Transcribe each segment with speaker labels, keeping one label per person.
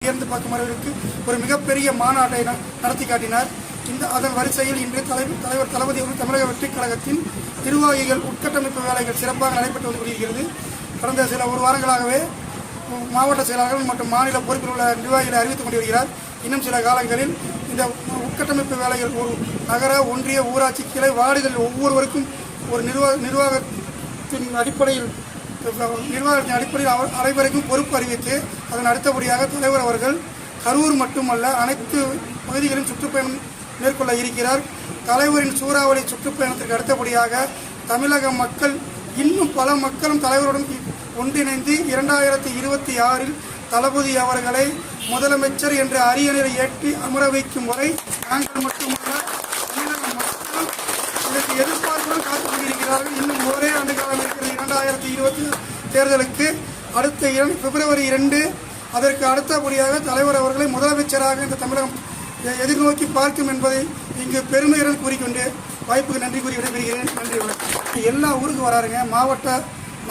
Speaker 1: உயர்ந்து பார்க்கும் அளவிற்கு ஒரு மிகப்பெரிய மாநாட்டை நடத்தி காட்டினார். அதன் வரிசையில் இன்று தலைவர் தளபதி அவர்கள் தமிழக வெற்றிக் கழகத்தின் நிர்வாகிகள் உட்கட்டமைப்பு வேலைகள் சிறப்பாக நடைபெற்று வந்து கொண்டிருக்கிறது. கடந்த சில ஒரு வாரங்களாகவே மாவட்ட செயலாளர்கள் மற்றும் மாநில பொறுப்பில் உள்ள நிர்வாகிகளை அறிவித்துக் கொண்டிருக்கிறார். இன்னும் சில காலங்களில் இந்த உட்கட்டமைப்பு வேலைகள் ஒரு நகர, ஒன்றிய, ஊராட்சி, கிளை, வார்டுகளில் ஒவ்வொருவருக்கும் ஒரு நிர்வாகத்தின் அடிப்படையில் அனைவருக்கும் பொறுப்பு அறிவித்து அதன் அடுத்தபடியாக தலைவர் அவர்கள் கரூர் மட்டுமல்ல அனைத்து பகுதிகளிலும் சுற்றுப்பயணம் மேற்கொள்ள இருக்கிறார். தலைவரின் சூறாவளி சுற்றுப்பயணத்திற்கு அடுத்தபடியாக தமிழக மக்கள் இன்னும் பல மக்களும் தலைவருடன் ஒன்றிணைந்து 2026 தளபதி அவர்களை முதலமைச்சர் என்ற அரியணை ஏற்றி அமர வைக்கும் வரை நாங்கள் மட்டுமல்ல தமிழக மக்கள் இதற்கு எதிர்பார்ப்புடன் காத்துக் கொண்டிருக்கிறார்கள். இன்னும் ஒரே ஆண்டு காலம் இருக்கிற 2020 தேர்தலுக்கு அடுத்த பிப்ரவரி 2 அதற்கு அடுத்தபடியாக தலைவர் அவர்களை முதலமைச்சராக இந்த தமிழகம் எதிர்நோக்கி பார்க்கும் என்பதை இங்கு பெருமையுடன் கூறிக்கொண்டு வாய்ப்புக்கு நன்றி கூறி விடைபெறுகிறேன். நன்றி, வணக்கம். எல்லா ஊருக்கும் வராருங்க,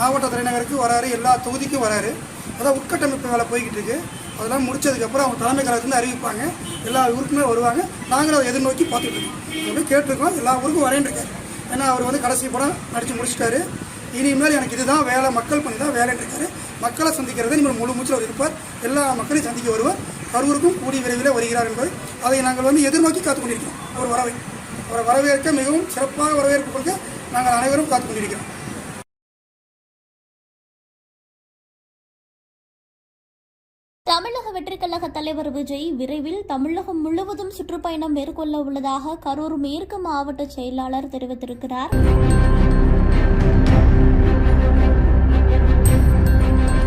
Speaker 1: மாவட்ட தலைநகருக்கு வராரு, எல்லா தொகுதிக்கும் வராரு. அதான் உட்கட்டமைப்பு வேலை போய்கிட்டு இருக்கு. அதெல்லாம் முடிச்சதுக்கப்புறம் அவங்க தலைமை கழகத்துலேருந்து அறிவிப்பாங்க. எல்லா ஊருக்குமே வருவாங்க. நாங்களும் அதை எதிர்நோக்கி பார்த்துட்டு இருக்கோம். அப்படி கேட்டிருக்கோம். எல்லா ஊருக்கும் வரேன்ருக்காரு. ஏன்னா அவர் கடைசி படம் நடித்து முடிச்சிட்டாரு. இனிமேல் எனக்கு இதுதான் வேலை, மக்கள் பண்ணி தான் வேலைன்னு இருக்காரு. மக்களை சந்திக்கிறத நீங்கள் முழு மூச்சில் அவர் இருப்பார். எல்லா மக்களையும் சந்திக்க வருவார். கரூருக்கும் கூடி விரைவில் வருகிறார் என்பது அதை நாங்கள் எதிர்நோக்கி காத்துக் கொண்டிருக்கிறோம். அவரை வரவேற்க மிகவும் சிறப்பாக வரவேற்பு கொடுக்க நாங்கள் அனைவரும் காத்துக் கொண்டிருக்கிறோம்.
Speaker 2: தமிழக வெற்றிக் கழக தலைவர் விஜய் விரைவில் தமிழகம் முழுவதும் சுற்றுப்பயணம் மேற்கொள்ள உள்ளதாக கரூர் மேற்கு மாவட்ட செயலாளர் தெரிவித்திருக்கிறார்.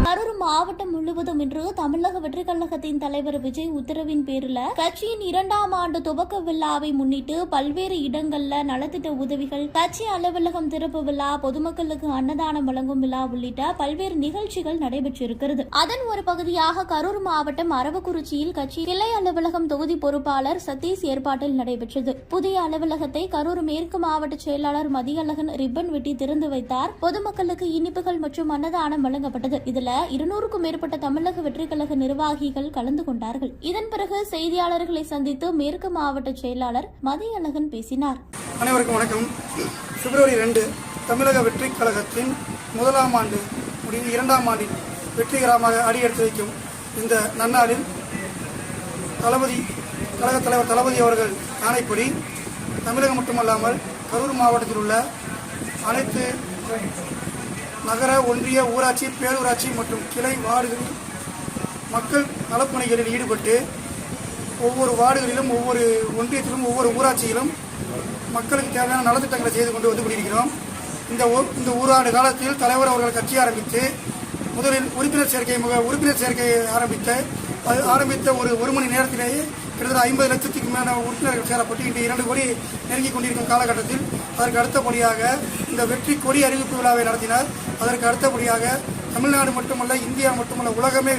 Speaker 2: கரூர் மாவட்டம் முழுவதும் இன்று தமிழக வெற்றிக் கழகத்தின் தலைவர் விஜய் உத்தரவின் பேரில் கட்சியின் 2ஆம் ஆண்டு துவக்க விழாவை முன்னிட்டு பல்வேறு இடங்கள்ல நலத்திட்ட உதவிகள், கட்சி அலுவலகம் திறப்பு விழா, பொதுமக்களுக்கு அன்னதானம் வழங்கும் விழா உள்ளிட்ட பல்வேறு நிகழ்ச்சிகள் நடைபெற்றிருக்கிறது. அதன் ஒரு பகுதியாக கரூர் மாவட்டம் அரவக்குறிச்சியில் கட்சி கிளை அலுவலகம் தொகுதி பொறுப்பாளர் சதீஷ் ஏற்பாட்டில் நடைபெற்றது. புதிய அலுவலகத்தை கரூர் மேற்கு மாவட்ட செயலாளர் மதியழகன் ரிப்பன் வெட்டி திறந்து வைத்தார். பொதுமக்களுக்கு இனிப்புகள் மற்றும் அன்னதானம் வழங்கப்பட்டது. இதுல 200க்கும் மேற்பட்ட தமிழக வெற்றிக் கழக நிர்வாகிகள் கலந்து கொண்டார்கள். இதன் பிறகு செய்தியாளர்களை சந்தித்து மேற்கு மாவட்ட செயலாளர் மதியழகன் பேசினார்.
Speaker 1: அனைவருக்கும் வணக்கம். பிப்ரவரி 2 தமிழக வெற்றிக் கழகத்தின் 1ஆம் ஆண்டு முடிவு 2ஆம் ஆண்டில் வெற்றிகரமாக அடியெடுத்து வைக்கும் இந்த நன்னாளில் கழக தலைவர் தளபதி அவர்கள் ஆணைப்படி தமிழகம் மட்டுமல்லாமல் கரூர் மாவட்டத்தில் உள்ள அனைத்து நகர, ஒன்றிய, ஊராட்சி, பேரூராட்சி மற்றும் கிளை வார்டுகளில் மக்கள் நலப்பணிகளில் ஈடுபட்டு ஒவ்வொரு வார்டுகளிலும், ஒவ்வொரு ஒன்றியத்திலும், ஒவ்வொரு ஊராட்சியிலும் மக்களுக்கு தேவையான நலத்திட்டங்களை செய்து கொண்டு வந்து கொண்டிருக்கிறோம். இந்த ஓராண்டு காலத்தில் தலைவர் அவர்கள் கட்சி ஆரம்பித்து முதலில் உறுப்பினர் சேர்க்கை ஆரம்பித்த ஒரு மணி நேரத்திலேயே கிட்டத்தட்ட 50 லட்சத்துக்கு மேல உறுப்பினர்கள் சேரப்பட்டு இன்று 2 கோடி நெருங்கிக் கொண்டிருக்கும் காலகட்டத்தில் அதற்கு அடுத்தபடியாக இந்த வெற்றி கொடி அறிவிப்பு விழாவை நடத்தினார். அதற்கு அடுத்தபடியாக தமிழ்நாடு மட்டுமல்ல, இந்தியா மட்டுமல்ல, உலகமே